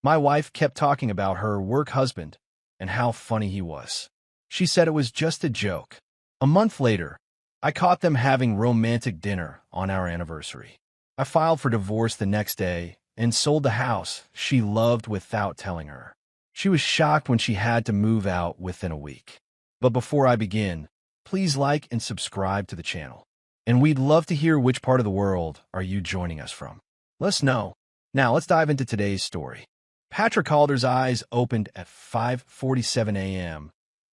My wife kept talking about her work husband and how funny he was. She said it was just a joke. A month later, I caught them having romantic dinner on our anniversary. I filed for divorce the next day and sold the house she loved without telling her. She was shocked when she had to move out within a week. But before I begin, please like and subscribe to the channel. And we'd love to hear which part of the world are you joining us from. Let us know. Now let's dive into today's story. Patrick Calder's eyes opened at 5:47 a.m.,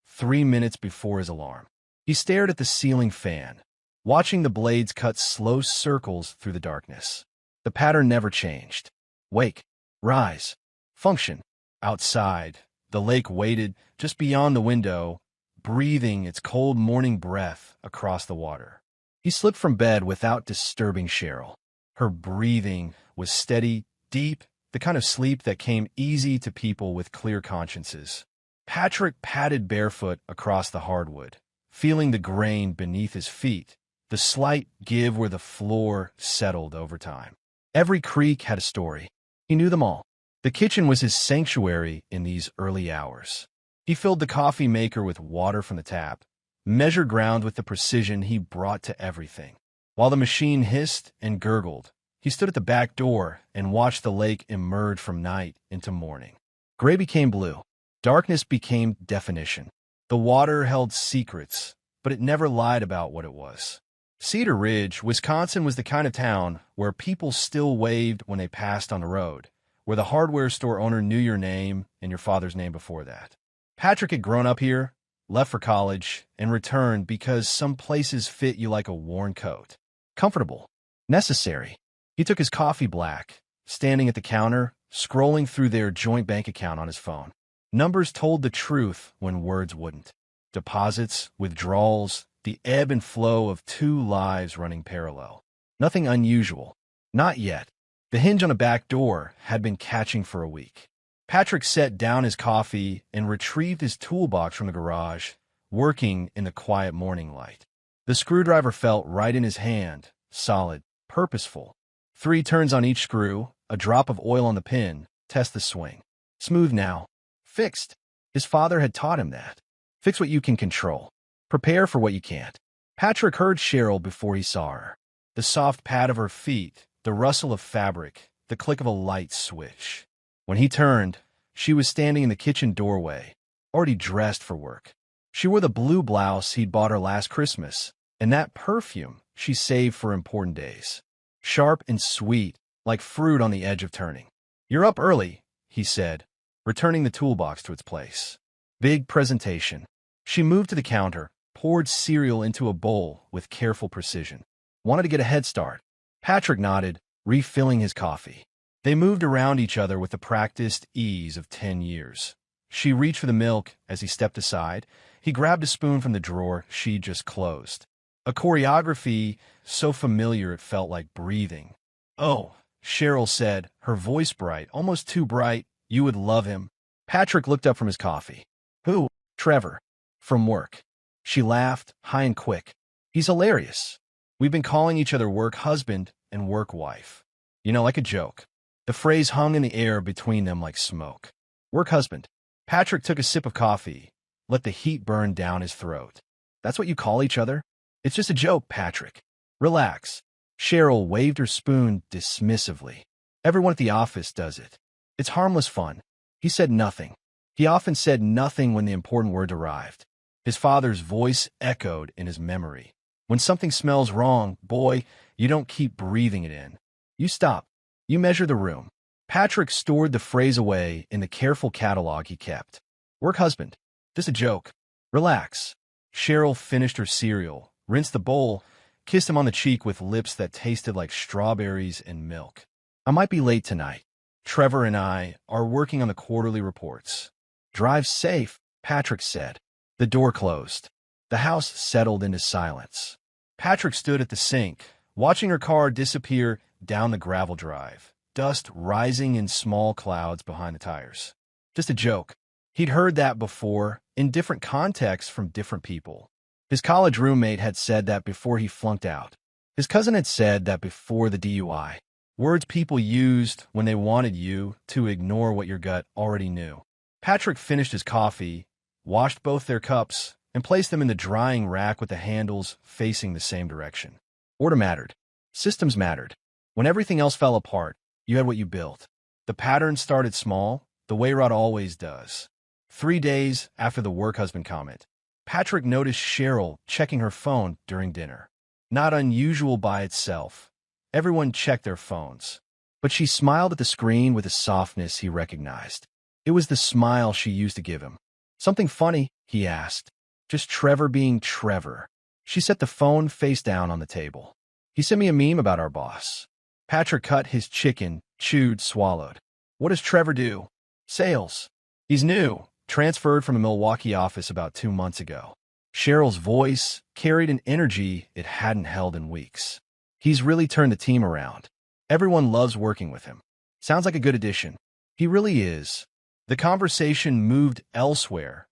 3 minutes before his alarm. He stared at the ceiling fan, watching the blades cut slow circles through the darkness. The pattern never changed. Wake, rise, function. Outside, the lake waited just beyond the window, breathing its cold morning breath across the water. He slipped from bed without disturbing Cheryl. Her breathing was steady, deep, the kind of sleep that came easy to people with clear consciences. Patrick padded barefoot across the hardwood, feeling the grain beneath his feet, the slight give where the floor settled over time. Every creak had a story. He knew them all. The kitchen was his sanctuary in these early hours. He filled the coffee maker with water from the tap, measured ground with the precision he brought to everything. While the machine hissed and gurgled, he stood at the back door and watched the lake emerge from night into morning. Gray became blue. Darkness became definition. The water held secrets, but it never lied about what it was. Cedar Ridge, Wisconsin was the kind of town where people still waved when they passed on the road, where the hardware store owner knew your name and your father's name before that. Patrick had grown up here, left for college, and returned because some places fit you like a worn coat. Comfortable. Necessary. He took his coffee black, standing at the counter, scrolling through their joint bank account on his phone. Numbers told the truth when words wouldn't. Deposits, withdrawals, the ebb and flow of two lives running parallel. Nothing unusual. Not yet. The hinge on a back door had been catching for a week. Patrick set down his coffee and retrieved his toolbox from the garage, working in the quiet morning light. The screwdriver felt right in his hand, solid, purposeful. 3 turns on each screw, a drop of oil on the pin, test the swing. Smooth now. Fixed. His father had taught him that. Fix what you can control. Prepare for what you can't. Patrick heard Cheryl before he saw her. The soft pad of her feet, the rustle of fabric, the click of a light switch. When he turned, she was standing in the kitchen doorway, already dressed for work. She wore the blue blouse he'd bought her last Christmas, and that perfume she saved for important days. Sharp and sweet, like fruit on the edge of turning. "You're up early," he said, returning the toolbox to its place. Big presentation. She moved to the counter, poured cereal into a bowl with careful precision. Wanted to get a head start. Patrick nodded, refilling his coffee. They moved around each other with the practiced ease of 10 years. She reached for the milk as he stepped aside. He grabbed a spoon from the drawer she'd just closed. A choreography so familiar it felt like breathing. "Oh," Cheryl said, her voice bright, almost too bright. "You would love him." Patrick looked up from his coffee. "Who?" "Trevor. From work." She laughed, high and quick. "He's hilarious. We've been calling each other work husband and work wife. You know, like a joke." The phrase hung in the air between them like smoke. Work husband. Patrick took a sip of coffee, let the heat burn down his throat. "That's what you call each other?" "It's just a joke, Patrick. Relax." Cheryl waved her spoon dismissively. "Everyone at the office does it. It's harmless fun." He said nothing. He often said nothing when the important word arrived. His father's voice echoed in his memory. "When something smells wrong, boy, you don't keep breathing it in. You stop. You measure the room." Patrick stored the phrase away in the careful catalog he kept. "Work husband. Just a joke. Relax." Cheryl finished her cereal, rinsed the bowl, kissed him on the cheek with lips that tasted like strawberries and milk. "I might be late tonight. Trevor and I are working on the quarterly reports." "Drive safe," Patrick said. The door closed. The house settled into silence. Patrick stood at the sink, watching her car disappear down the gravel drive, dust rising in small clouds behind the tires. Just a joke. He'd heard that before, in different contexts from different people. His college roommate had said that before he flunked out. His cousin had said that before the DUI. Words people used when they wanted you to ignore what your gut already knew. Patrick finished his coffee, washed both their cups, and placed them in the drying rack with the handles facing the same direction. Order mattered. Systems mattered. When everything else fell apart, you had what you built. The pattern started small, the way Rod always does. 3 days after the work husband comment, Patrick noticed Cheryl checking her phone during dinner. Not unusual by itself. Everyone checked their phones. But she smiled at the screen with a softness he recognized. It was the smile she used to give him. "Something funny?" he asked. "Just Trevor being Trevor." She set the phone face down on the table. "He sent me a meme about our boss." Patrick cut his chicken, chewed, swallowed. "What does Trevor do?" "Sales. He's new, transferred from a Milwaukee office about 2 months ago." Cheryl's voice carried an energy it hadn't held in weeks. "He's really turned the team around. Everyone loves working with him. Sounds like a good addition." "He really is." The conversation moved elsewhere.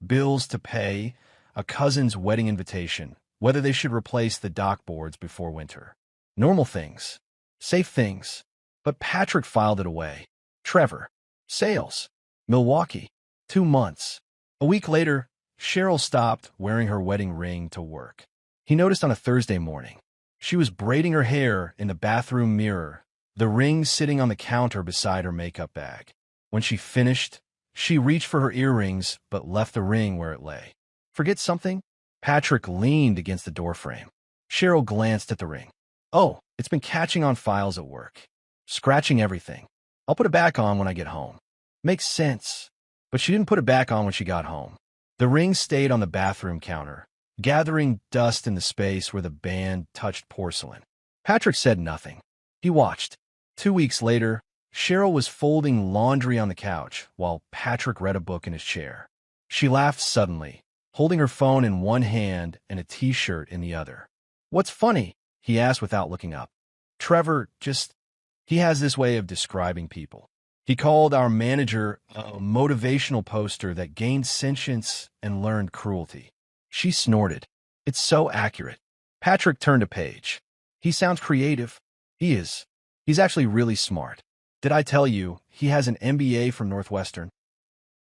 Bills to pay, a cousin's wedding invitation, whether they should replace the dock boards before winter. Normal things. Safe things. But Patrick filed it away. Trevor. Sales. Milwaukee. 2 months. A week later, Cheryl stopped wearing her wedding ring to work. He noticed on a Thursday morning. She was braiding her hair in the bathroom mirror, the ring sitting on the counter beside her makeup bag. When she finished, she reached for her earrings but left the ring where it lay. "Forget something?" Patrick leaned against the doorframe. Cheryl glanced at the ring. "Oh, it's been catching on files at work. Scratching everything. I'll put it back on when I get home." Makes sense. But she didn't put it back on when she got home. The ring stayed on the bathroom counter, gathering dust in the space where the band touched porcelain. Patrick said nothing. He watched. 2 weeks later, Cheryl was folding laundry on the couch while Patrick read a book in his chair. She laughed suddenly, holding her phone in one hand and a t-shirt in the other. "What's funny?" he asked without looking up. "Trevor he has this way of describing people. He called our manager a motivational poster that gained sentience and learned cruelty." She snorted. "It's so accurate." Patrick turned a page. "He sounds creative." "He is. He's actually really smart. Did I tell you he has an MBA from Northwestern?"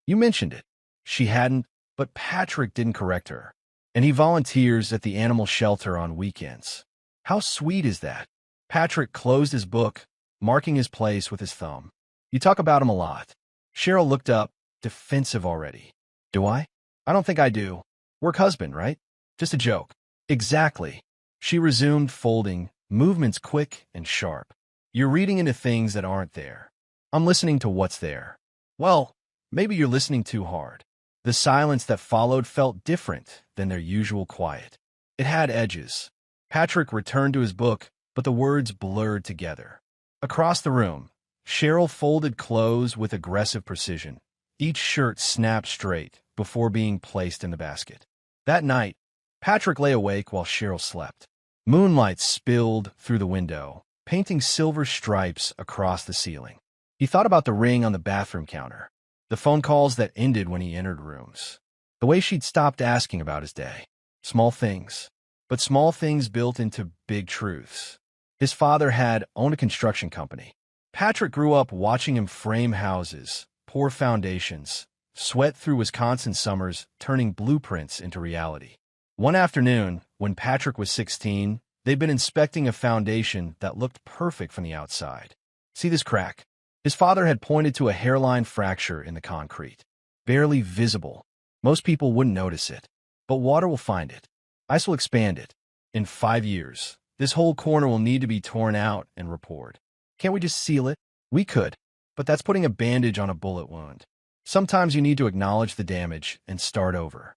"You mentioned it." She hadn't, but Patrick didn't correct her. "And he volunteers at the animal shelter on weekends." "How sweet is that?" Patrick closed his book, marking his place with his thumb. "You talk about him a lot." Cheryl looked up, defensive already. "Do I? I don't think I do. Work husband, right? Just a joke." "Exactly." She resumed folding, movements quick and sharp. "You're reading into things that aren't there. I'm listening to what's there." "Well, maybe you're listening too hard." The silence that followed felt different than their usual quiet. It had edges. Patrick returned to his book, but the words blurred together. Across the room, Cheryl folded clothes with aggressive precision. Each shirt snapped straight before being placed in the basket. That night, Patrick lay awake while Cheryl slept. Moonlight spilled through the window, painting silver stripes across the ceiling. He thought about the ring on the bathroom counter, the phone calls that ended when he entered rooms, the way she'd stopped asking about his day. Small things, but small things built into big truths. His father had owned a construction company. Patrick grew up watching him frame houses, pour foundations, sweat through Wisconsin summers, turning blueprints into reality. One afternoon, when Patrick was 16, they'd been inspecting a foundation that looked perfect from the outside. "See this crack?" His father had pointed to a hairline fracture in the concrete. "Barely visible. Most people wouldn't notice it. But water will find it. Ice will expand it. In 5 years, this whole corner will need to be torn out and repoured. Can't we just seal it?" "We could, but that's putting a bandage on a bullet wound. Sometimes you need to acknowledge the damage and start over."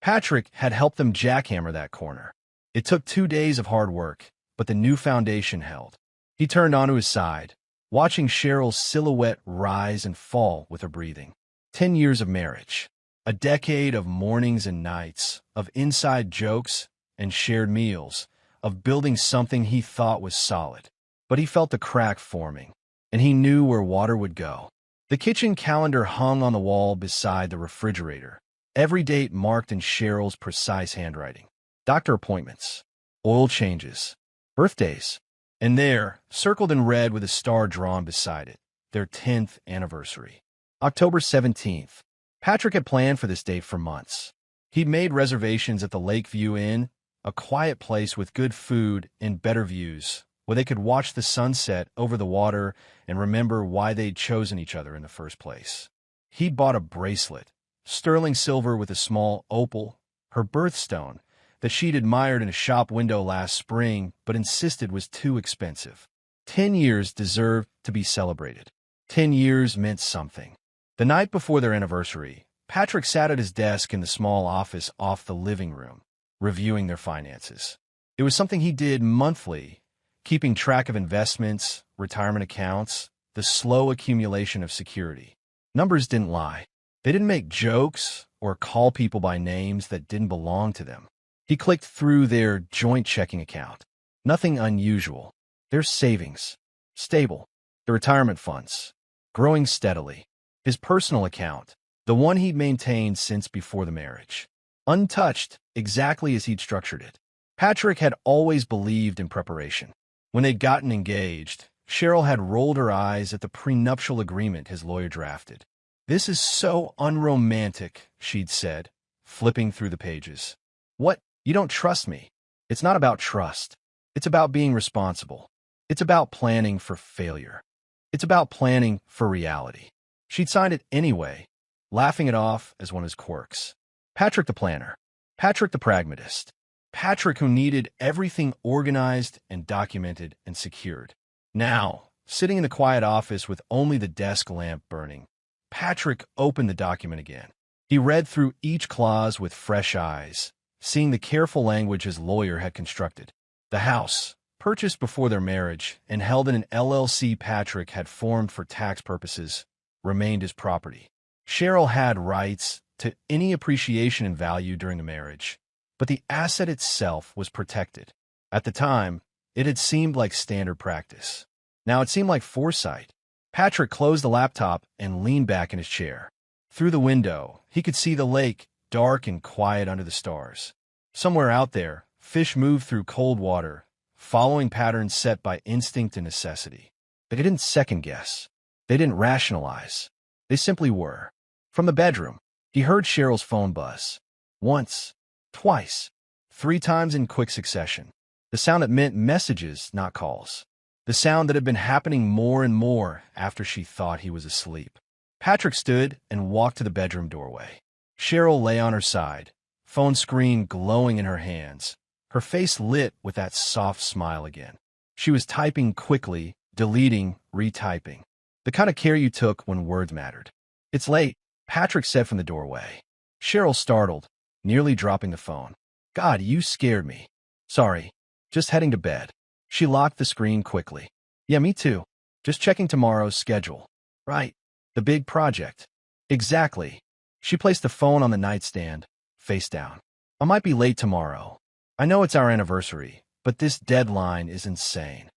Patrick had helped them jackhammer that corner. It took 2 days of hard work, but the new foundation held. He turned onto his side, watching Cheryl's silhouette rise and fall with her breathing. 10 years of marriage. A decade of mornings and nights, of inside jokes and shared meals, of building something he thought was solid. But he felt the crack forming, and he knew where water would go. The kitchen calendar hung on the wall beside the refrigerator, every date marked in Cheryl's precise handwriting. Doctor appointments, oil changes, birthdays, And there, circled in red with a star drawn beside it, their 10th anniversary. October 17th. Patrick had planned for this date for months. He'd made reservations at the Lakeview Inn, a quiet place with good food and better views, where they could watch the sunset over the water and remember why they'd chosen each other in the first place. He'd bought a bracelet, sterling silver with a small opal, her birthstone, that she'd admired in a shop window last spring but insisted was too expensive. 10 years deserved to be celebrated. 10 years meant something. The night before their anniversary, Patrick sat at his desk in the small office off the living room, reviewing their finances. It was something he did monthly, keeping track of investments, retirement accounts, the slow accumulation of security. Numbers didn't lie. They didn't make jokes or call people by names that didn't belong to them. He clicked through their joint checking account. Nothing unusual. Their savings. Stable. The retirement funds. Growing steadily. His personal account. The one he'd maintained since before the marriage. Untouched, exactly as he'd structured it. Patrick had always believed in preparation. When they'd gotten engaged, Cheryl had rolled her eyes at the prenuptial agreement his lawyer drafted. "This is so unromantic," she'd said, flipping through the pages. "What? You don't trust me?" "It's not about trust. It's about being responsible. It's about planning for failure. It's about planning for reality." She'd signed it anyway, laughing it off as one of his quirks. Patrick the planner. Patrick the pragmatist. Patrick who needed everything organized and documented and secured. Now, sitting in the quiet office with only the desk lamp burning, Patrick opened the document again. He read through each clause with fresh eyes, seeing the careful language his lawyer had constructed. The house, purchased before their marriage and held in an LLC Patrick had formed for tax purposes, remained his property. Cheryl had rights to any appreciation in value during the marriage, but the asset itself was protected. At the time, it had seemed like standard practice. Now it seemed like foresight. Patrick closed the laptop and leaned back in his chair. Through the window, he could see the lake, dark and quiet under the stars. Somewhere out there, fish moved through cold water, following patterns set by instinct and necessity. They didn't second-guess. They didn't rationalize. They simply were. From the bedroom, he heard Cheryl's phone buzz. Once, twice, 3 times in quick succession. The sound that meant messages, not calls. The sound that had been happening more and more after she thought he was asleep. Patrick stood and walked to the bedroom doorway. Cheryl lay on her side, phone screen glowing in her hands, her face lit with that soft smile again. She was typing quickly, deleting, retyping. The kind of care you took when words mattered. "It's late," Patrick said from the doorway. Cheryl startled, nearly dropping the phone. "God, you scared me." "Sorry. Just heading to bed." She locked the screen quickly. "Yeah, me too. Just checking tomorrow's schedule." "Right. The big project." "Exactly." She placed the phone on the nightstand, face down. "I might be late tomorrow. I know it's our anniversary, but this deadline is insane."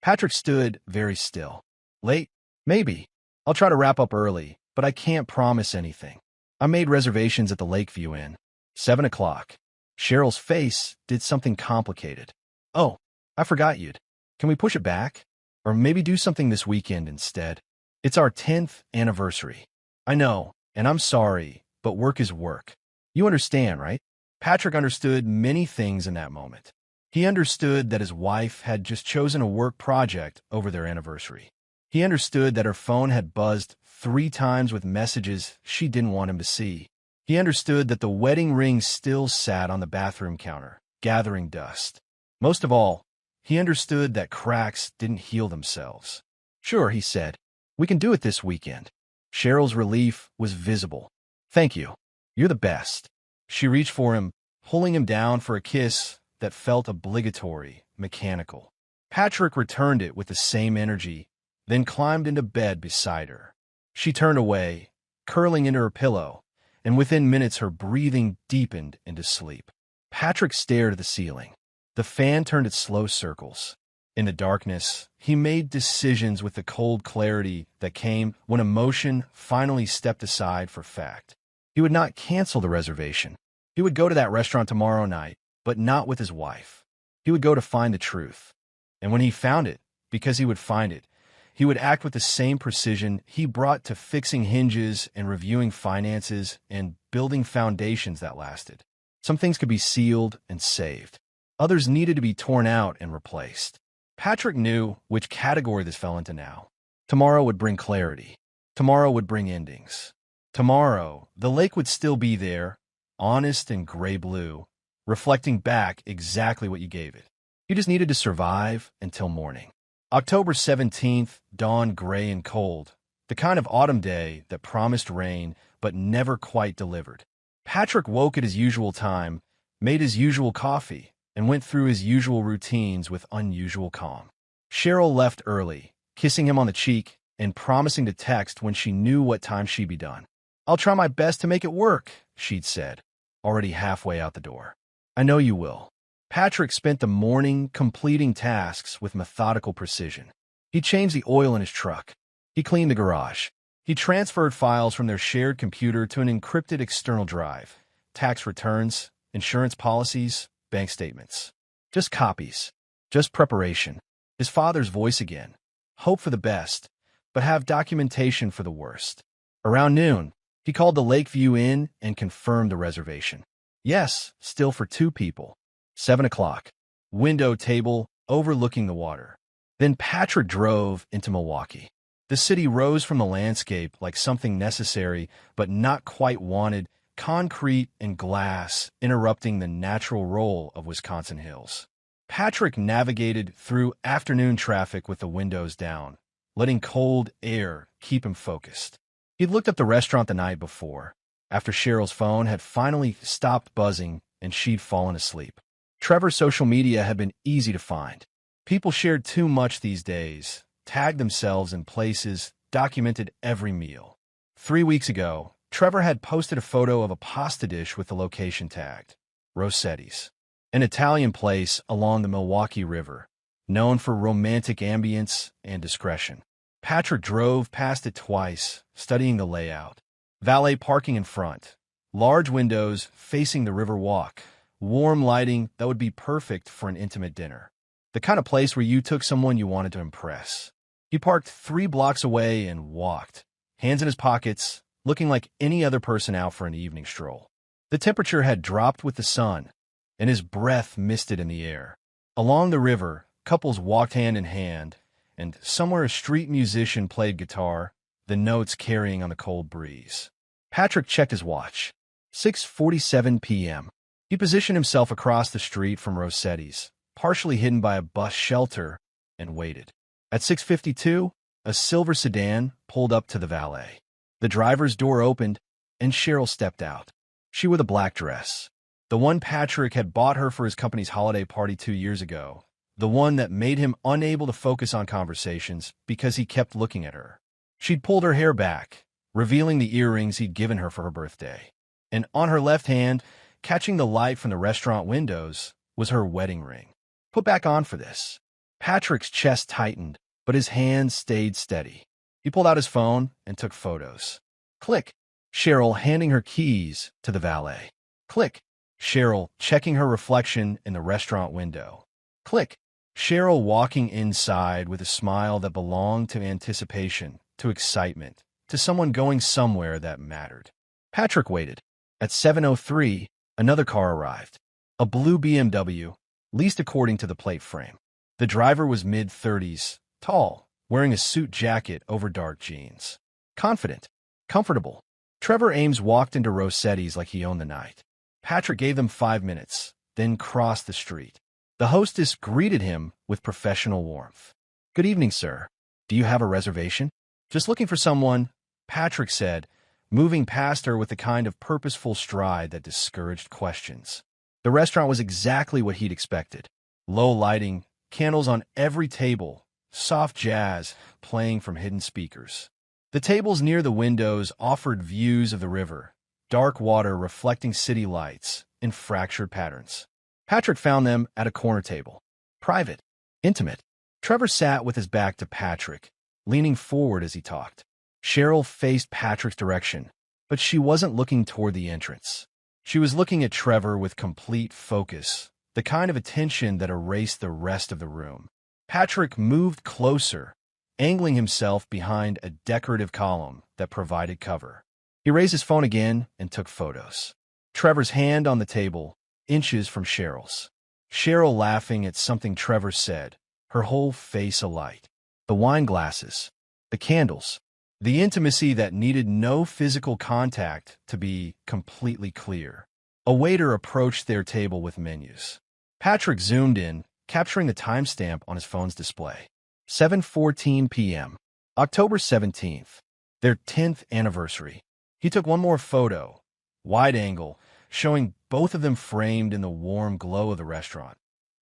Patrick stood very still. "Late? Maybe. I'll try to wrap up early, but I can't promise anything. I made reservations at the Lakeview Inn. 7 o'clock. Cheryl's face did something complicated. "Oh, I forgot you'd. Can we push it back? Or maybe do something this weekend instead? It's our 10th anniversary." "I know, and I'm sorry, but work is work. You understand, right?" Patrick understood many things in that moment. He understood that his wife had just chosen a work project over their anniversary. He understood that her phone had buzzed 3 times with messages she didn't want him to see. He understood that the wedding ring still sat on the bathroom counter, gathering dust. Most of all, he understood that cracks didn't heal themselves. "Sure," he said. "We can do it this weekend." Cheryl's relief was visible. "Thank you. You're the best." She reached for him, pulling him down for a kiss that felt obligatory, mechanical. Patrick returned it with the same energy, then climbed into bed beside her. She turned away, curling into her pillow, and within minutes her breathing deepened into sleep. Patrick stared at the ceiling. The fan turned its slow circles. In the darkness, he made decisions with the cold clarity that came when emotion finally stepped aside for fact. He would not cancel the reservation. He would go to that restaurant tomorrow night, but not with his wife. He would go to find the truth. And when he found it, because he would find it, he would act with the same precision he brought to fixing hinges and reviewing finances and building foundations that lasted. Some things could be sealed and saved. Others needed to be torn out and replaced. Patrick knew which category this fell into now. Tomorrow would bring clarity. Tomorrow would bring endings. Tomorrow, the lake would still be there, honest and gray-blue, reflecting back exactly what you gave it. You just needed to survive until morning. October 17th dawned gray and cold, the kind of autumn day that promised rain but never quite delivered. Patrick woke at his usual time, made his usual coffee, and went through his usual routines with unusual calm. Cheryl left early, kissing him on the cheek and promising to text when she knew what time she'd be done. "I'll try my best to make it work," she'd said, already halfway out the door. "I know you will." Patrick spent the morning completing tasks with methodical precision. He changed the oil in his truck. He cleaned the garage. He transferred files from their shared computer to an encrypted external drive. Tax returns, insurance policies, bank statements. Just copies. Just preparation. His father's voice again. Hope for the best, but have documentation for the worst. Around noon, he called the Lakeview Inn and confirmed the reservation. Yes, still for 2 people. 7 o'clock. Window table overlooking the water. Then Patrick drove into Milwaukee. The city rose from the landscape like something necessary but not quite wanted, concrete and glass interrupting the natural roll of Wisconsin hills. Patrick navigated through afternoon traffic with the windows down, letting cold air keep him focused. He'd looked up the restaurant the night before, after Cheryl's phone had finally stopped buzzing and she'd fallen asleep. Trevor's social media had been easy to find. People shared too much these days, tagged themselves in places, documented every meal. 3 weeks ago, Trevor had posted a photo of a pasta dish with the location tagged, Rossetti's, an Italian place along the Milwaukee River, known for romantic ambience and discretion. Patrick drove past it twice, studying the layout. Valet parking in front, large windows facing the river walk, warm lighting that would be perfect for an intimate dinner. The kind of place where you took someone you wanted to impress. He parked 3 blocks away and walked, hands in his pockets, looking like any other person out for an evening stroll. The temperature had dropped with the sun, and his breath misted in the air. Along the river, couples walked hand in hand, and somewhere a street musician played guitar, the notes carrying on the cold breeze. Patrick checked his watch. 6:47 p.m. He positioned himself across the street from Rossetti's, partially hidden by a bus shelter, and waited. At 6:52, a silver sedan pulled up to the valet. The driver's door opened, and Cheryl stepped out. She wore the black dress, the one Patrick had bought her for his company's holiday party 2 years ago, the one that made him unable to focus on conversations because he kept looking at her. She'd pulled her hair back, revealing the earrings he'd given her for her birthday. And on her left hand, catching the light from the restaurant windows, was her wedding ring. Put back on for this. Patrick's chest tightened, but his hands stayed steady. He pulled out his phone and took photos. Click. Cheryl handing her keys to the valet. Click. Cheryl checking her reflection in the restaurant window. Click. Cheryl walking inside with a smile that belonged to anticipation, to excitement, to someone going somewhere that mattered. Patrick waited. At 7:03, another car arrived. A blue BMW, leased according to the plate frame. The driver was mid-30s, tall, wearing a suit jacket over dark jeans. Confident. Comfortable. Trevor Ames walked into Rossetti's like he owned the night. Patrick gave them 5 minutes, then crossed the street. The hostess greeted him with professional warmth. "Good evening, sir. Do you have a reservation?" "Just looking for someone," Patrick said, moving past her with the kind of purposeful stride that discouraged questions. The restaurant was exactly what he'd expected. Low lighting, candles on every table, soft jazz playing from hidden speakers. The tables near the windows offered views of the river, dark water reflecting city lights in fractured patterns. Patrick found them at a corner table. Private. Intimate. Trevor sat with his back to Patrick, leaning forward as he talked. Cheryl faced Patrick's direction, but she wasn't looking toward the entrance. She was looking at Trevor with complete focus, the kind of attention that erased the rest of the room. Patrick moved closer, angling himself behind a decorative column that provided cover. He raised his phone again and took photos. Trevor's hand on the table, inches from Cheryl's. Cheryl laughing at something Trevor said, her whole face alight. The wine glasses, the candles, the intimacy that needed no physical contact to be completely clear. A waiter approached their table with menus. Patrick zoomed in, capturing the timestamp on his phone's display. 7:14 p.m. October 17th, their 10th anniversary. He took one more photo, wide angle, showing both of them framed in the warm glow of the restaurant.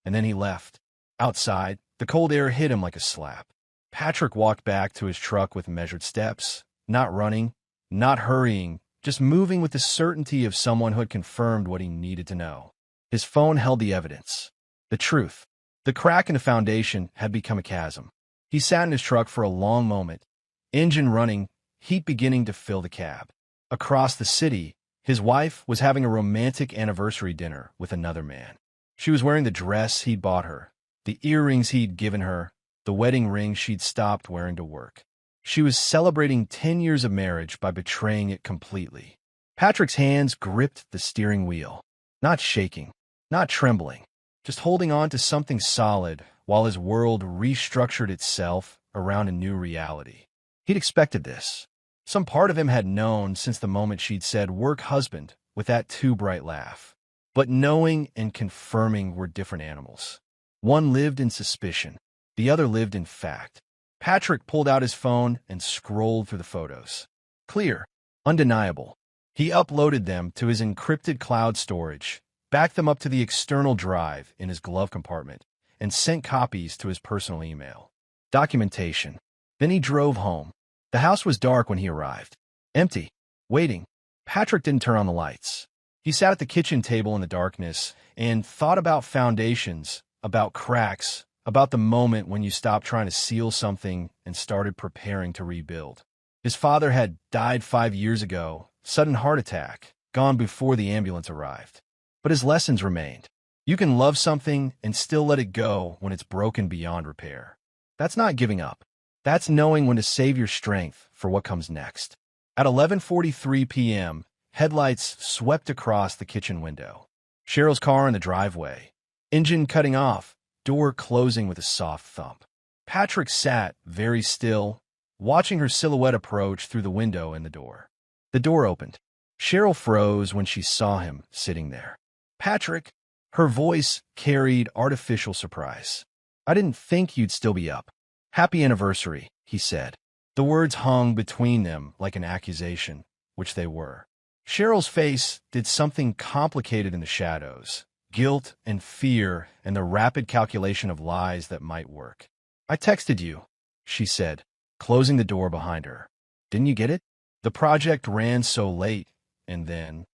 And then he left. Outside, the cold air hit him like a slap. Patrick walked back to his truck with measured steps, not running, not hurrying, just moving with the certainty of someone who had confirmed what he needed to know. His phone held the evidence, the truth. The crack in the foundation had become a chasm. He sat in his truck for a long moment, engine running, heat beginning to fill the cab. Across the city, his wife was having a romantic anniversary dinner with another man. She was wearing the dress he'd bought her, the earrings he'd given her, the wedding ring she'd stopped wearing to work. She was celebrating 10 years of marriage by betraying it completely. Patrick's hands gripped the steering wheel, not shaking, not trembling, just holding on to something solid while his world restructured itself around a new reality. He'd expected this. Some part of him had known since the moment she'd said work husband with that too bright laugh. But knowing and confirming were different animals. One lived in suspicion. The other lived in fact. Patrick pulled out his phone and scrolled through the photos. Clear, undeniable. He uploaded them to his encrypted cloud storage, backed them up to the external drive in his glove compartment, and sent copies to his personal email. Documentation. Then he drove home. The house was dark when he arrived. Empty. Waiting. Patrick didn't turn on the lights. He sat at the kitchen table in the darkness and thought about foundations, about cracks, about the moment when you stopped trying to seal something and started preparing to rebuild. His father had died 5 years ago, sudden heart attack, gone before the ambulance arrived. But his lessons remained. You can love something and still let it go when it's broken beyond repair. That's not giving up. That's knowing when to save your strength for what comes next. At 11:43 p.m., headlights swept across the kitchen window. Cheryl's car in the driveway. Engine cutting off, door closing with a soft thump. Patrick sat, very still, watching her silhouette approach through the window in the door. The door opened. Cheryl froze when she saw him sitting there. Patrick, her voice carried artificial surprise. I didn't think you'd still be up. Happy anniversary, he said. The words hung between them like an accusation, which they were. Cheryl's face did something complicated in the shadows, guilt and fear and the rapid calculation of lies that might work. I texted you, she said, closing the door behind her. Didn't you get it? The project ran so late, and then...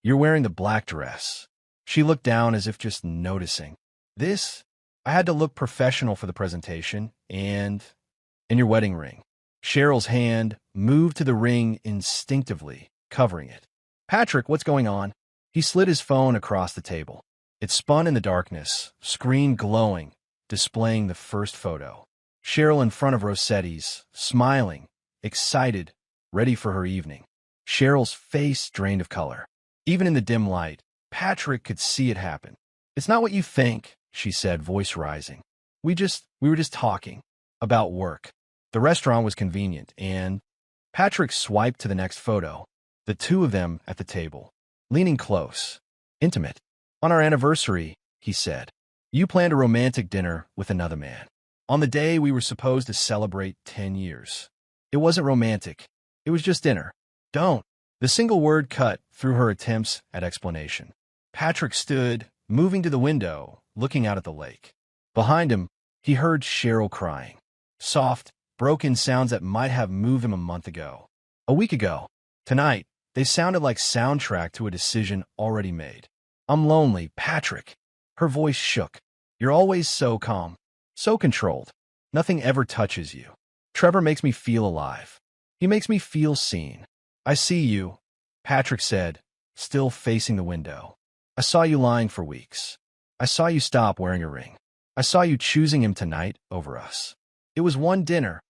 You're wearing the black dress. She looked down as if just noticing. This? I had to look professional for the presentation, and your wedding ring. Cheryl's hand moved to the ring instinctively, covering it. Patrick, what's going on? He slid his phone across the table. It spun in the darkness, screen glowing, displaying the first photo. Cheryl in front of Rossetti's, smiling, excited, ready for her evening. Cheryl's face drained of color. Even in the dim light, Patrick could see it happen. It's not what you think, she said, voice rising. We were just talking about work. The restaurant was convenient, and Patrick swiped to the next photo. The two of them at the table, leaning close, intimate. On our anniversary, he said, you planned a romantic dinner with another man. On the day we were supposed to celebrate 10 years. It wasn't romantic. It was just dinner. Don't. The single word cut through her attempts at explanation. Patrick stood, moving to the window, looking out at the lake. Behind him, he heard Cheryl crying. Soft, broken sounds that might have moved him a month ago. A week ago. Tonight, they sounded like soundtrack to a decision already made. I'm lonely, Patrick. Her voice shook. You're always so calm, so controlled. Nothing ever touches you. Trevor makes me feel alive. He makes me feel seen. I see you, Patrick said, still facing the window. I saw you lying for weeks. I saw you stop wearing a ring. I saw you choosing him tonight over us. It was one dinner.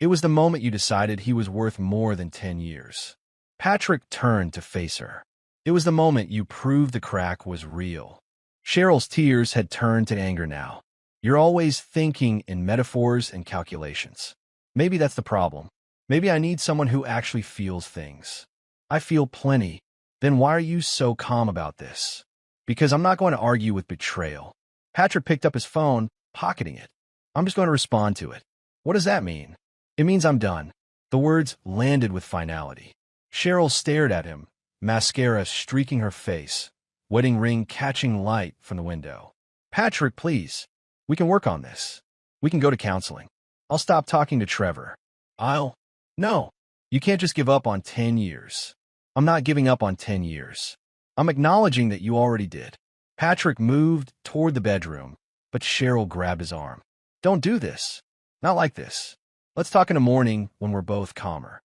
It was the moment you decided he was worth more than 10 years. Patrick turned to face her. It was the moment you proved the crack was real. Cheryl's tears had turned to anger now. You're always thinking in metaphors and calculations. Maybe that's the problem. Maybe I need someone who actually feels things. I feel plenty. Then why are you so calm about this? Because I'm not going to argue with betrayal. Patrick picked up his phone, pocketing it. I'm just going to respond to it. What does that mean? It means I'm done. The words landed with finality. Cheryl stared at him, mascara streaking her face, wedding ring catching light from the window. Patrick, please. We can work on this. We can go to counseling. I'll stop talking to Trevor. No. You can't just give up on 10 years. I'm not giving up on 10 years. I'm acknowledging that you already did. Patrick moved toward the bedroom, but Cheryl grabbed his arm. Don't do this. Not like this. Let's talk in the morning when we're both calmer.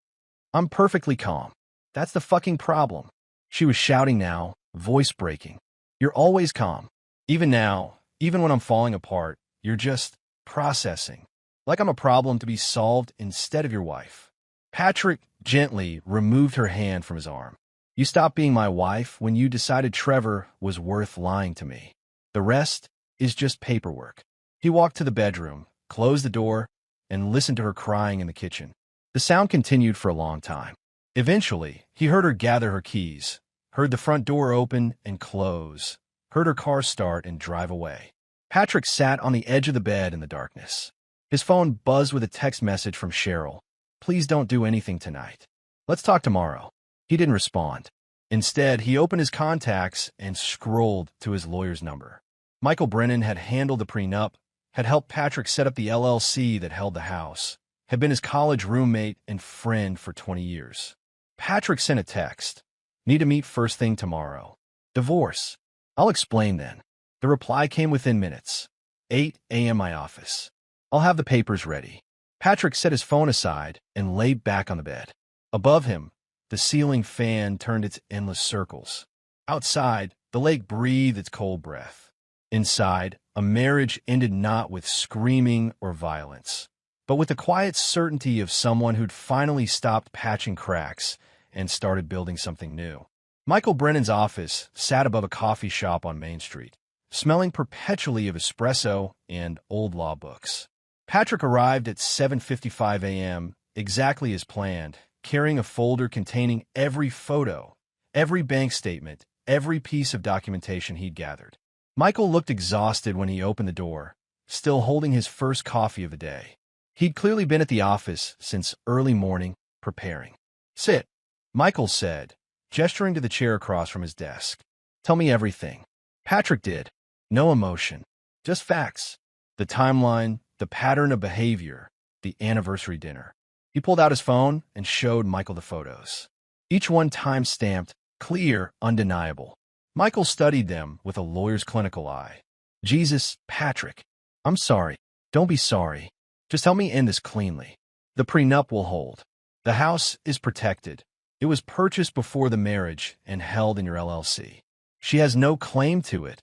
I'm perfectly calm. That's the fucking problem. She was shouting now, voice breaking. You're always calm. Even now, even when I'm falling apart, you're just processing. Like I'm a problem to be solved instead of your wife. Patrick gently removed her hand from his arm. You stopped being my wife when you decided Trevor was worth lying to me. The rest is just paperwork. He walked to the bedroom, closed the door, and listened to her crying in the kitchen. The sound continued for a long time. Eventually, he heard her gather her keys, heard the front door open and close, heard her car start and drive away. Patrick sat on the edge of the bed in the darkness. His phone buzzed with a text message from Cheryl. Please don't do anything tonight. Let's talk tomorrow. He didn't respond. Instead, he opened his contacts and scrolled to his lawyer's number. Michael Brennan had handled the prenup, had helped Patrick set up the LLC that held the house, had been his college roommate and friend for 20 years. Patrick sent a text. Need to meet first thing tomorrow. Divorce. I'll explain then. The reply came within minutes. 8 a.m. my office. I'll have the papers ready. Patrick set his phone aside and lay back on the bed. Above him, the ceiling fan turned its endless circles. Outside, the lake breathed its cold breath. Inside, a marriage ended not with screaming or violence, but with the quiet certainty of someone who'd finally stopped patching cracks and started building something new. Michael Brennan's office sat above a coffee shop on Main Street, smelling perpetually of espresso and old law books. Patrick arrived at 7:55 a.m., exactly as planned, carrying a folder containing every photo, every bank statement, every piece of documentation he'd gathered. Michael looked exhausted when he opened the door, still holding his first coffee of the day. He'd clearly been at the office since early morning, preparing. Sit, Michael said, gesturing to the chair across from his desk. Tell me everything. Patrick did. No emotion, just facts. The timeline, the pattern of behavior, the anniversary dinner. He pulled out his phone and showed Michael the photos. Each one time-stamped, clear, undeniable. Michael studied them with a lawyer's clinical eye. Jesus, Patrick. I'm sorry. Don't be sorry. Just help me end this cleanly. The prenup will hold. The house is protected. It was purchased before the marriage and held in your LLC. She has no claim to it,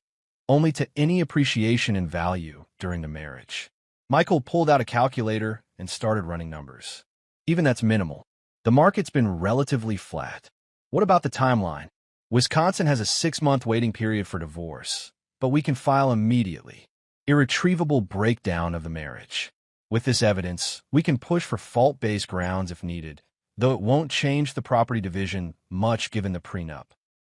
only to any appreciation and value during the marriage. Michael pulled out a calculator and started running numbers. Even that's minimal. The market's been relatively flat. What about the timeline? Wisconsin has a 6-month waiting period for divorce, but we can file immediately. Irretrievable breakdown of the marriage. With this evidence, we can push for fault-based grounds if needed, though it won't change the property division much given the prenup.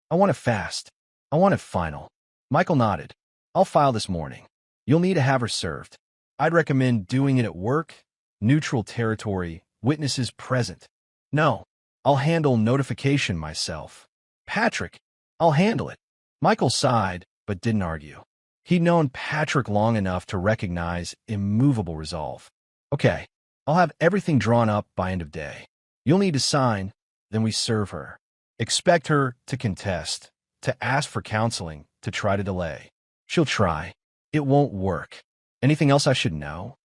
I want it fast. I want it final. Michael nodded. I'll file this morning. You'll need to have her served. I'd recommend doing it at work, neutral territory, witnesses present. No, I'll handle notification myself. Patrick, I'll handle it. Michael sighed, but didn't argue. He'd known Patrick long enough to recognize immovable resolve. Okay, I'll have everything drawn up by end of day. You'll need to sign, then we serve her. Expect her to contest, to ask for counseling, to try to delay. She'll try. It won't work. Anything else I should know?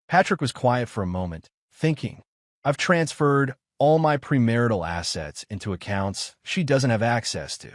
Patrick was quiet for a moment, thinking. I've transferred all my premarital assets into accounts she doesn't have access to.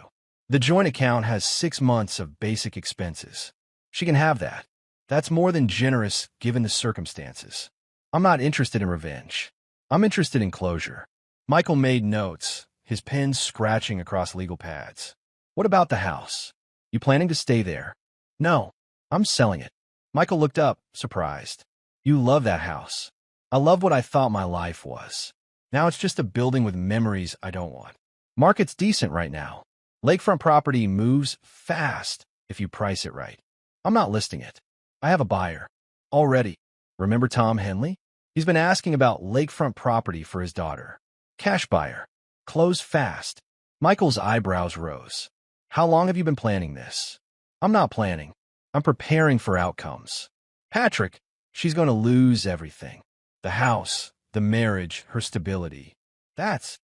The joint account has 6 months of basic expenses. She can have that. That's more than generous given the circumstances. I'm not interested in revenge. I'm interested in closure. Michael made notes, his pen scratching across legal pads. What about the house? You planning to stay there? No, I'm selling it. Michael looked up, surprised. You love that house. I love what I thought my life was. Now it's just a building with memories I don't want. Market's decent right now. Lakefront property moves fast if you price it right. I'm not listing it. I have a buyer. Already. Remember Tom Henley? He's been asking about lakefront property for his daughter. Cash buyer. Close fast. Michael's eyebrows rose. How long have you been planning this? I'm not planning. I'm preparing for outcomes. Patrick, she's going to lose everything. The house, the marriage, her stability. That's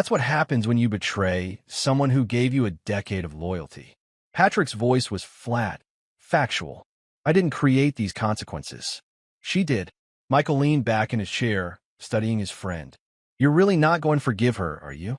what happens when you betray someone who gave you a decade of loyalty. Patrick's voice was flat, factual. I didn't create these consequences. She did. Michael leaned back in his chair, studying his friend. You're really not going to forgive her, are you?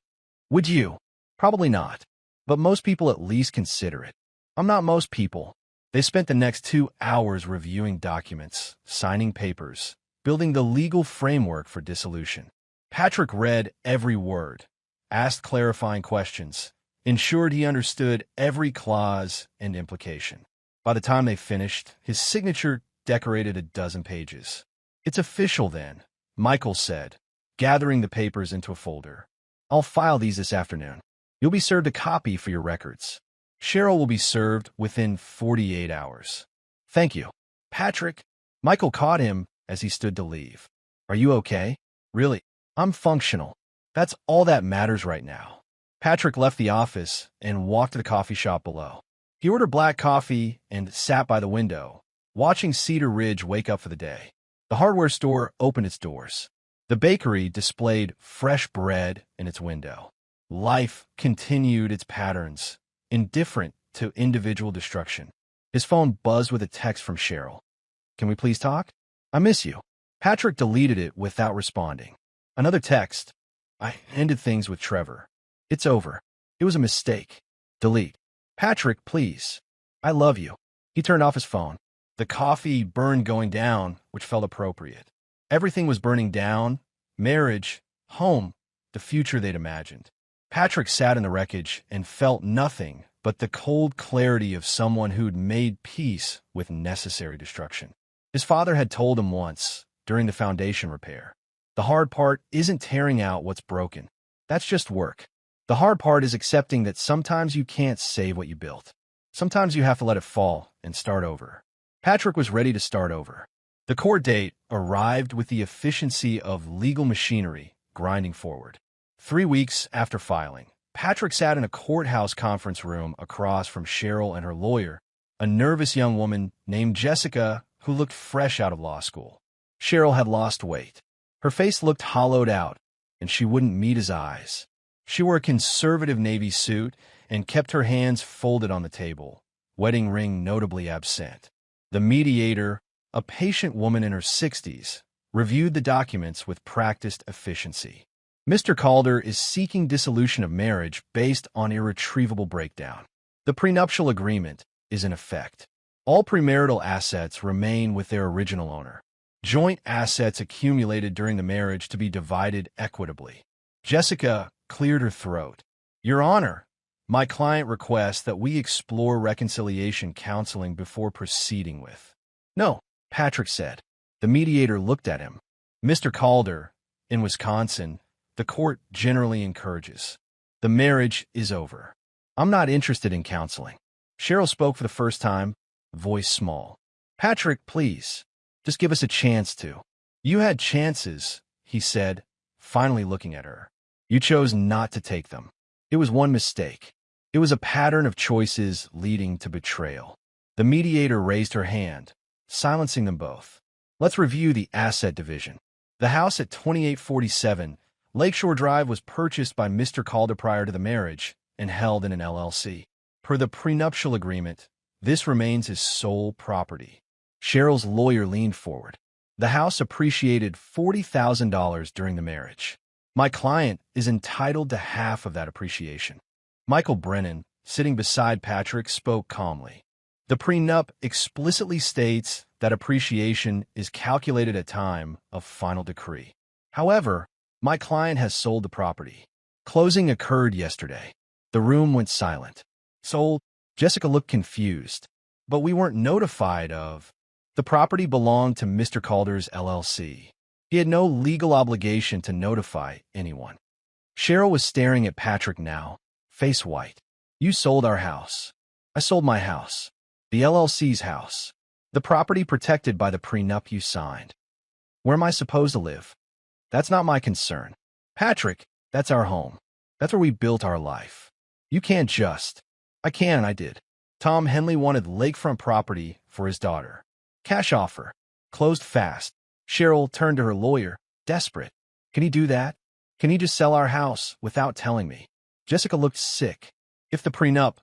Would you? Probably not. But most people at least consider it. I'm not most people. They spent the next 2 hours reviewing documents, signing papers, building the legal framework for dissolution. Patrick read every word, asked clarifying questions, ensured he understood every clause and implication. By the time they finished, his signature decorated a dozen pages. It's official then, Michael said, gathering the papers into a folder. I'll file these this afternoon. You'll be served a copy for your records. Cheryl will be served within 48 hours. Thank you. Patrick. Michael caught him as he stood to leave. Are you okay? Really? I'm functional. That's all that matters right now. Patrick left the office and walked to the coffee shop below. He ordered black coffee and sat by the window, watching Cedar Ridge wake up for the day. The hardware store opened its doors. The bakery displayed fresh bread in its window. Life continued its patterns, indifferent to individual destruction. His phone buzzed with a text from Cheryl. Can we please talk? I miss you. Patrick deleted it without responding. Another text. I ended things with Trevor. It's over. It was a mistake. Delete. Patrick, please. I love you. He turned off his phone. The coffee burned going down, which felt appropriate. Everything was burning down. Marriage, home, the future they'd imagined. Patrick sat in the wreckage and felt nothing but the cold clarity of someone who'd made peace with necessary destruction. His father had told him once, during the foundation repair, the hard part isn't tearing out what's broken. That's just work. The hard part is accepting that sometimes you can't save what you built. Sometimes you have to let it fall and start over. Patrick was ready to start over. The court date arrived with the efficiency of legal machinery grinding forward. 3 weeks after filing, Patrick sat in a courthouse conference room across from Cheryl and her lawyer, a nervous young woman named Jessica who looked fresh out of law school. Cheryl had lost weight. Her face looked hollowed out, and she wouldn't meet his eyes. She wore a conservative navy suit and kept her hands folded on the table, wedding ring notably absent. The mediator, a patient woman in her 60s, reviewed the documents with practiced efficiency. Mr. Calder is seeking dissolution of marriage based on irretrievable breakdown. The prenuptial agreement is in effect. All premarital assets remain with their original owner. Joint assets accumulated during the marriage to be divided equitably. Jessica cleared her throat. Your Honor, my client requests that we explore reconciliation counseling before proceeding with. No, Patrick said. The mediator looked at him. Mr. Calder, in Wisconsin, the court generally encourages. The marriage is over. I'm not interested in counseling. Cheryl spoke for the first time, voice small. Patrick, please, just give us a chance to. You had chances, he said, finally looking at her. You chose not to take them. It was one mistake. It was a pattern of choices leading to betrayal. The mediator raised her hand, silencing them both. Let's review the asset division. The house at 2847 Lakeshore Drive was purchased by Mr. Calder prior to the marriage and held in an LLC. Per the prenuptial agreement, this remains his sole property. Cheryl's lawyer leaned forward. The house appreciated $40,000 during the marriage. My client is entitled to half of that appreciation. Michael Brennan, sitting beside Patrick, spoke calmly. The prenup explicitly states that appreciation is calculated at time of final decree. However, my client has sold the property. Closing occurred yesterday. The room went silent. Sold? Jessica looked confused. But we weren't notified of. The property belonged to Mr. Calder's LLC. He had no legal obligation to notify anyone. Cheryl was staring at Patrick now, face white. You sold our house. I sold my house. The LLC's house. The property protected by the prenup you signed. Where am I supposed to live? That's not my concern. Patrick, that's our home. That's where we built our life. You can't just. I can, I did. Tom Henley wanted lakefront property for his daughter. Cash offer. Closed fast. Cheryl turned to her lawyer, desperate. Can he do that? Can he just sell our house without telling me? Jessica looked sick. If the prenup,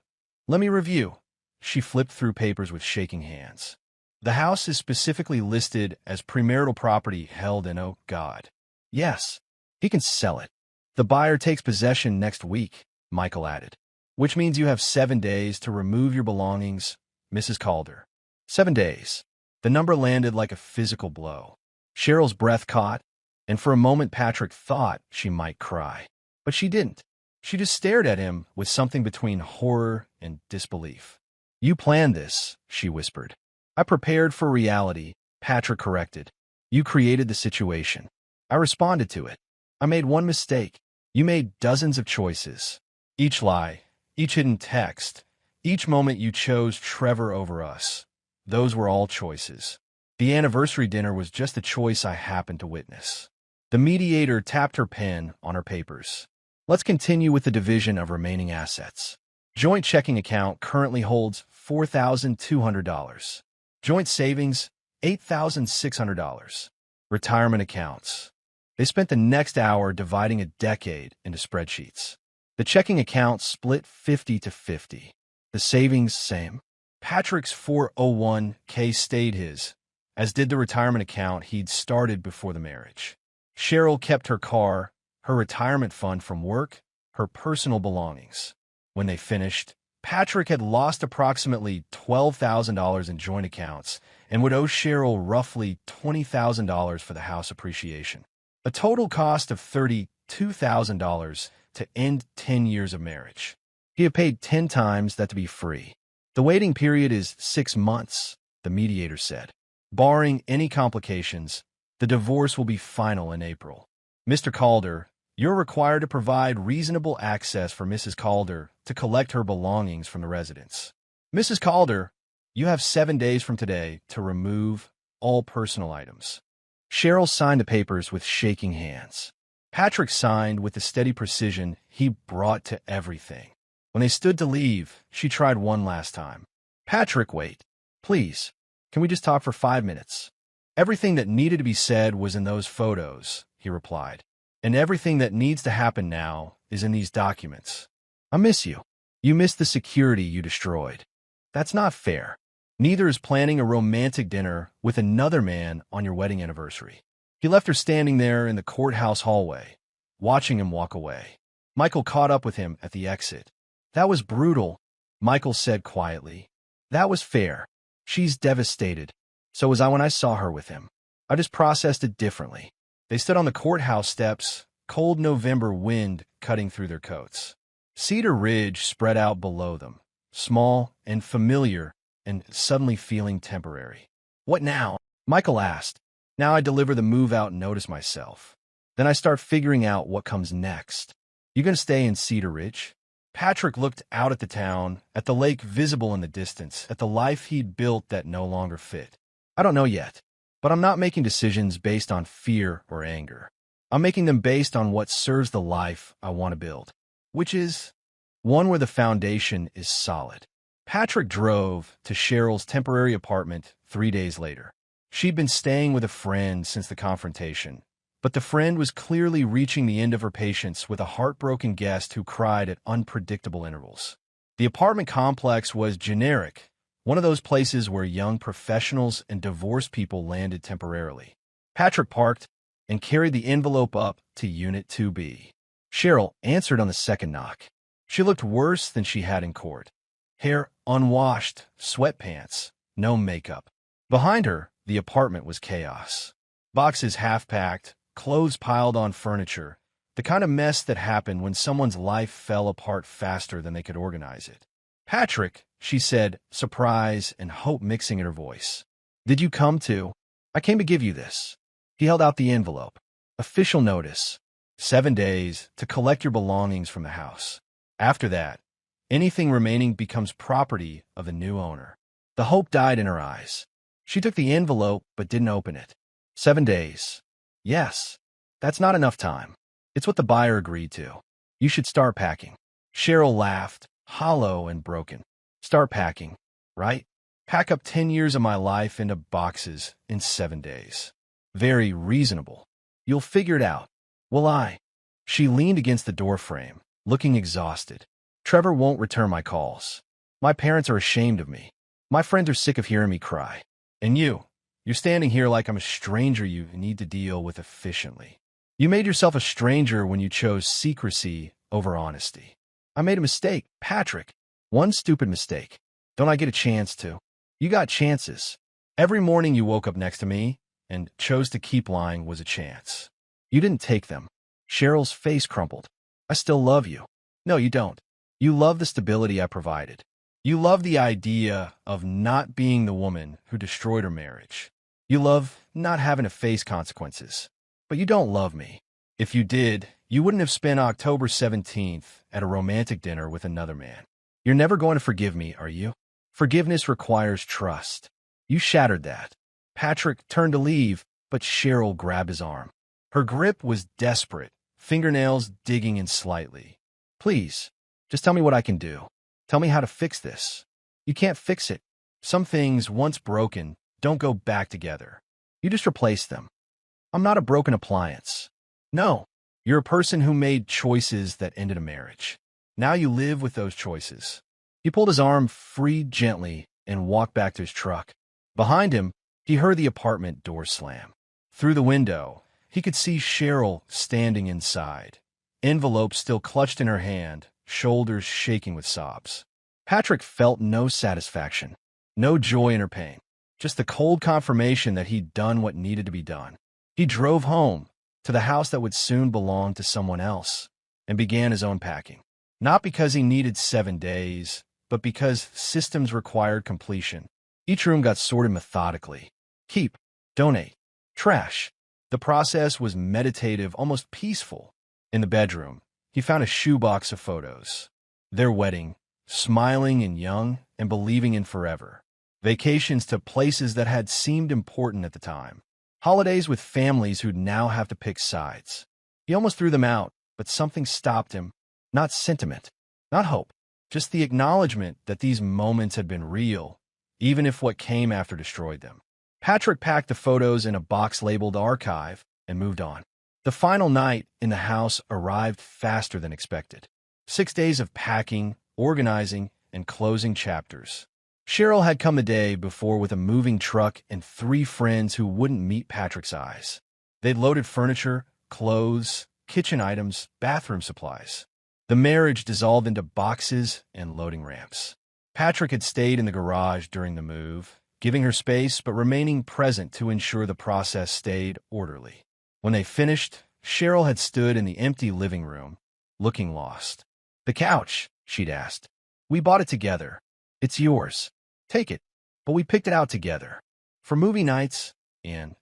let me review. She flipped through papers with shaking hands. The house is specifically listed as premarital property held in Oh God. Yes, he can sell it. The buyer takes possession next week, Michael added. Which means you have 7 days to remove your belongings, Mrs. Calder. 7 days. The number landed like a physical blow. Cheryl's breath caught, and for a moment Patrick thought she might cry. But she didn't. She just stared at him with something between horror and disbelief. You planned this, she whispered. I prepared for reality, Patrick corrected. You created the situation. I responded to it. I made one mistake. You made dozens of choices. Each lie, each hidden text, each moment you chose Trevor over us. Those were all choices. The anniversary dinner was just a choice I happened to witness. The mediator tapped her pen on her papers. Let's continue with the division of remaining assets. Joint checking account currently holds $4,200. Joint savings, $8,600. Retirement accounts. They spent the next hour dividing a decade into spreadsheets. The checking account split 50-50. The savings, same. Patrick's 401k stayed his, as did the retirement account he'd started before the marriage. Cheryl kept her car, her retirement fund from work, her personal belongings. When they finished, Patrick had lost approximately $12,000 in joint accounts and would owe Cheryl roughly $20,000 for the house appreciation. A total cost of $32,000 to end 10 years of marriage. He had paid 10 times that to be free. The waiting period is 6 months, the mediator said. Barring any complications, the divorce will be final in April. Mr. Calder, you're required to provide reasonable access for Mrs. Calder to collect her belongings from the residence. Mrs. Calder, you have 7 days from today to remove all personal items. Cheryl signed the papers with shaking hands. Patrick signed with the steady precision he brought to everything. When they stood to leave, she tried one last time. Patrick, wait. Please, can we just talk for 5 minutes? Everything that needed to be said was in those photos, he replied. And everything that needs to happen now is in these documents. I miss you. You missed the security you destroyed. That's not fair. Neither is planning a romantic dinner with another man on your wedding anniversary. He left her standing there in the courthouse hallway, watching him walk away. Michael caught up with him at the exit. That was brutal, Michael said quietly. That was fair. She's devastated. So was I when I saw her with him. I just processed it differently. They stood on the courthouse steps, cold November wind cutting through their coats. Cedar Ridge spread out below them, small and familiar and suddenly feeling temporary. What now? Michael asked. Now I deliver the move-out notice myself. Then I start figuring out what comes next. You gonna stay in Cedar Ridge? Patrick looked out at the town, at the lake visible in the distance, at the life he'd built that no longer fit. I don't know yet, but I'm not making decisions based on fear or anger. I'm making them based on what serves the life I want to build, which is one where the foundation is solid. Patrick drove to Cheryl's temporary apartment 3 days later. She'd been staying with a friend since the confrontation, but the friend was clearly reaching the end of her patience with a heartbroken guest who cried at unpredictable intervals. The apartment complex was generic, one of those places where young professionals and divorced people landed temporarily. Patrick parked and carried the envelope up to Unit 2B. Cheryl answered on the second knock. She looked worse than she had in court. Hair unwashed, sweatpants, no makeup. Behind her, the apartment was chaos. Boxes half-packed, clothes piled on furniture, the kind of mess that happened when someone's life fell apart faster than they could organize it. "Patrick," she said, surprise and hope mixing in her voice. "Did you come to? I came to give you this." He held out the envelope. "Official notice. 7 days to collect your belongings from the house. After that, anything remaining becomes property of the new owner." The hope died in her eyes. She took the envelope but didn't open it. 7 days. Yes, that's not enough time. It's what the buyer agreed to. You should start packing. Cheryl laughed, hollow and broken. Start packing, right? Pack up 10 years of my life into boxes in 7 days. Very reasonable. You'll figure it out. Will I? She leaned against the doorframe, looking exhausted. Trevor won't return my calls. My parents are ashamed of me. My friends are sick of hearing me cry. And you're standing here like I'm a stranger you need to deal with efficiently. You made yourself a stranger when you chose secrecy over honesty. I made a mistake, Patrick. One stupid mistake. Don't I get a chance to? You got chances. Every morning you woke up next to me and chose to keep lying was a chance. You didn't take them. Cheryl's face crumpled. I still love you. No, you don't. You love the stability I provided. You love the idea of not being the woman who destroyed her marriage. You love not having to face consequences. But you don't love me. If you did, you wouldn't have spent October 17th at a romantic dinner with another man. You're never going to forgive me, are you? Forgiveness requires trust. You shattered that. Patrick turned to leave, but Cheryl grabbed his arm. Her grip was desperate, fingernails digging in slightly. "Please, just tell me what I can do. Tell me how to fix this." "You can't fix it. Some things, once broken, don't go back together. You just replace them." "I'm not a broken appliance." "No, you're a person who made choices that ended a marriage. Now you live with those choices." He pulled his arm free gently and walked back to his truck. Behind him, he heard the apartment door slam. Through the window, he could see Cheryl standing inside, envelope still clutched in her hand, shoulders shaking with sobs. Patrick felt no satisfaction, no joy in her pain, just the cold confirmation that he'd done what needed to be done. He drove home, to the house that would soon belong to someone else, and began his own packing. Not because he needed 7 days, but because systems required completion. Each room got sorted methodically. Keep, donate, trash. The process was meditative, almost peaceful. In the bedroom, he found a shoebox of photos. Their wedding, smiling and young and believing in forever. Vacations to places that had seemed important at the time. Holidays with families who'd now have to pick sides. He almost threw them out, but something stopped him. Not sentiment, not hope, just the acknowledgement that these moments had been real, even if what came after destroyed them. Patrick packed the photos in a box labeled archive and moved on. The final night in the house arrived faster than expected. 6 days of packing, organizing, and closing chapters. Cheryl had come the day before with a moving truck and 3 friends who wouldn't meet Patrick's eyes. They'd loaded furniture, clothes, kitchen items, bathroom supplies. The marriage dissolved into boxes and loading ramps. Patrick had stayed in the garage during the move, giving her space but remaining present to ensure the process stayed orderly. When they finished, Cheryl had stood in the empty living room, looking lost. "The couch," she'd asked. "We bought it together. It's yours. Take it. But we picked it out together. For movie nights, and..."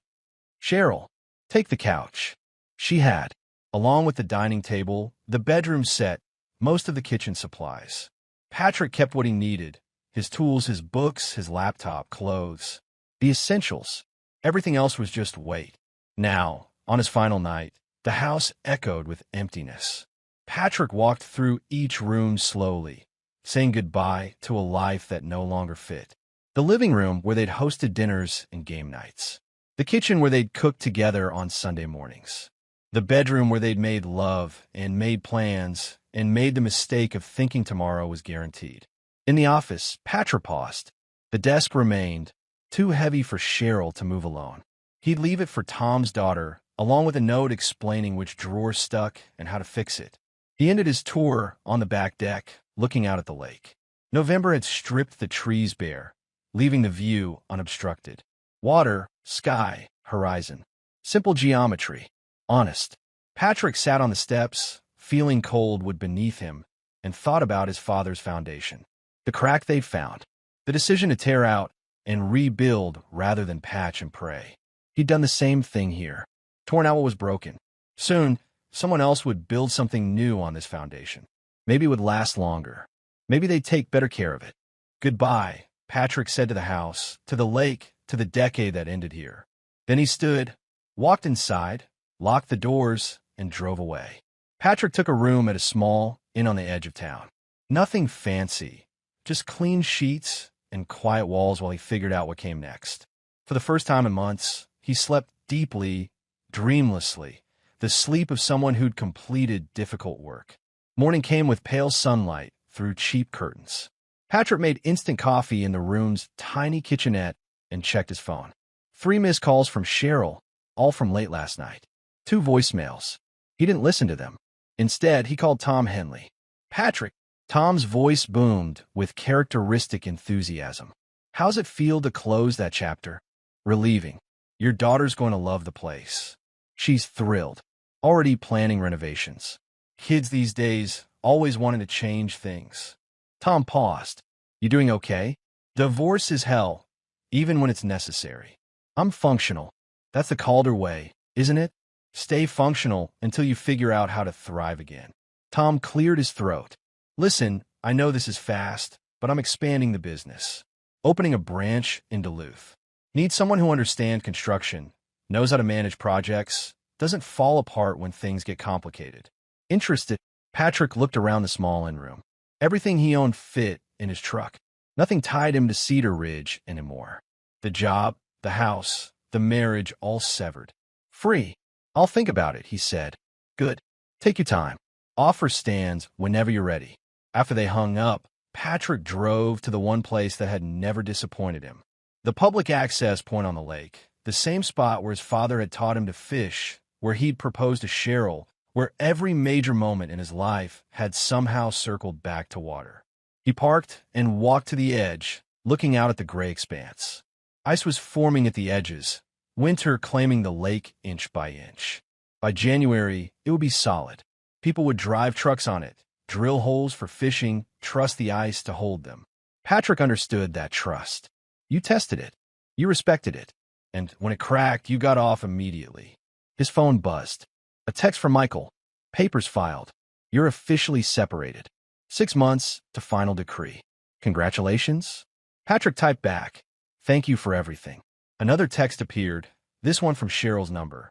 "Cheryl, take the couch." She had, along with the dining table, the bedroom set, most of the kitchen supplies. Patrick kept what he needed, his tools, his books, his laptop, clothes. The essentials. Everything else was just weight. Now, on his final night, the house echoed with emptiness. Patrick walked through each room slowly, saying goodbye to a life that no longer fit. The living room where they'd hosted dinners and game nights. The kitchen where they'd cooked together on Sunday mornings. The bedroom where they'd made love and made plans and made the mistake of thinking tomorrow was guaranteed. In the office, Patrick paused. The desk remained, too heavy for Cheryl to move alone. He'd leave it for Tom's daughter, along with a note explaining which drawer stuck and how to fix it. He ended his tour on the back deck, looking out at the lake. November had stripped the trees bare, leaving the view unobstructed. Water, sky, horizon. Simple geometry. Honest. Patrick sat on the steps, feeling cold wood beneath him, and thought about his father's foundation. The crack they'd found. The decision to tear out and rebuild rather than patch and pray. He'd done the same thing here. Torn out what was broken. Soon, someone else would build something new on this foundation. Maybe it would last longer. Maybe they'd take better care of it. Goodbye, Patrick said to the house, to the lake, to the decade that ended here. Then he stood, walked inside, locked the doors, and drove away. Patrick took a room at a small inn on the edge of town. Nothing fancy, just clean sheets and quiet walls while he figured out what came next. For the first time in months, he slept deeply, dreamlessly, the sleep of someone who'd completed difficult work. Morning came with pale sunlight through cheap curtains. Patrick made instant coffee in the room's tiny kitchenette and checked his phone. 3 missed calls from Cheryl, all from late last night. 2 voicemails. He didn't listen to them. Instead, he called Tom Henley. Patrick. Tom's voice boomed with characteristic enthusiasm. How's it feel to close that chapter? Relieving. Your daughter's going to love the place. She's thrilled. Already planning renovations. Kids these days always wanting to change things. Tom paused. You doing okay? Divorce is hell, even when it's necessary. I'm functional. That's the Calder way, isn't it? Stay functional until you figure out how to thrive again. Tom cleared his throat. Listen, I know this is fast, but I'm expanding the business. Opening a branch in Duluth. Need someone who understands construction, knows how to manage projects, doesn't fall apart when things get complicated. Interested, Patrick looked around the small inn room. Everything he owned fit in his truck. Nothing tied him to Cedar Ridge anymore. The job, the house, the marriage all severed. Free. I'll think about it, he said. Good. Take your time. Offer stands whenever you're ready. After they hung up, Patrick drove to the one place that had never disappointed him. The public access point on the lake, the same spot where his father had taught him to fish, where he'd proposed to Cheryl, where every major moment in his life had somehow circled back to water. He parked and walked to the edge, looking out at the gray expanse. Ice was forming at the edges, winter claiming the lake inch by inch. By January, it would be solid. People would drive trucks on it, drill holes for fishing, trust the ice to hold them. Patrick understood that trust. You tested it. You respected it. And when it cracked, you got off immediately. His phone buzzed. A text from Michael. Papers filed. You're officially separated. 6 months to final decree. Congratulations? Patrick typed back. Thank you for everything. Another text appeared, this one from Cheryl's number.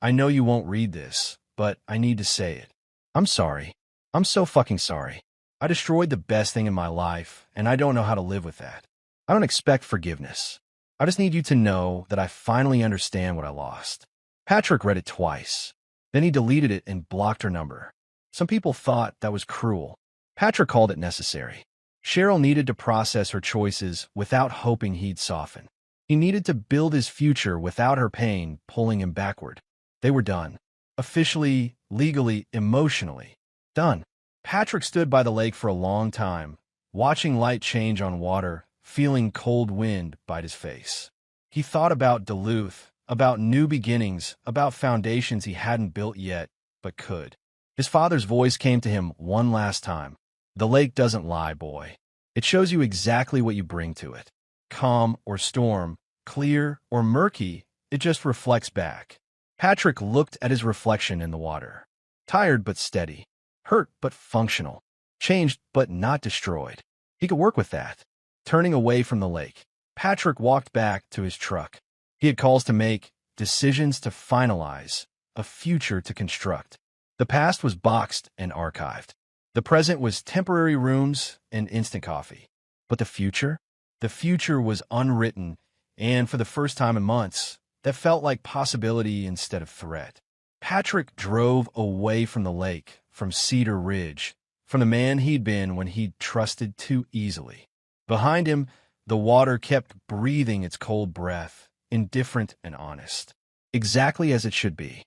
I know you won't read this, but I need to say it. I'm sorry. I'm so fucking sorry. I destroyed the best thing in my life, and I don't know how to live with that. I don't expect forgiveness. I just need you to know that I finally understand what I lost. Patrick read it twice. Then he deleted it and blocked her number. Some people thought that was cruel. Patrick called it necessary. Cheryl needed to process her choices without hoping he'd soften. He needed to build his future without her pain pulling him backward. They were done. Officially, legally, emotionally. Done. Patrick stood by the lake for a long time, watching light change on water, feeling cold wind bite his face. He thought about Duluth, about new beginnings, about foundations he hadn't built yet, but could. His father's voice came to him one last time. The lake doesn't lie, boy. It shows you exactly what you bring to it. Calm or storm, clear or murky, it just reflects back. Patrick looked at his reflection in the water. Tired but steady. Hurt but functional. Changed but not destroyed. He could work with that. Turning away from the lake, Patrick walked back to his truck. He had calls to make, decisions to finalize, a future to construct. The past was boxed and archived. The present was temporary rooms and instant coffee. But the future? The future was unwritten, and for the first time in months, that felt like possibility instead of threat. Patrick drove away from the lake, from Cedar Ridge, from the man he'd been when he'd trusted too easily. Behind him, the water kept breathing its cold breath, indifferent and honest. Exactly as it should be.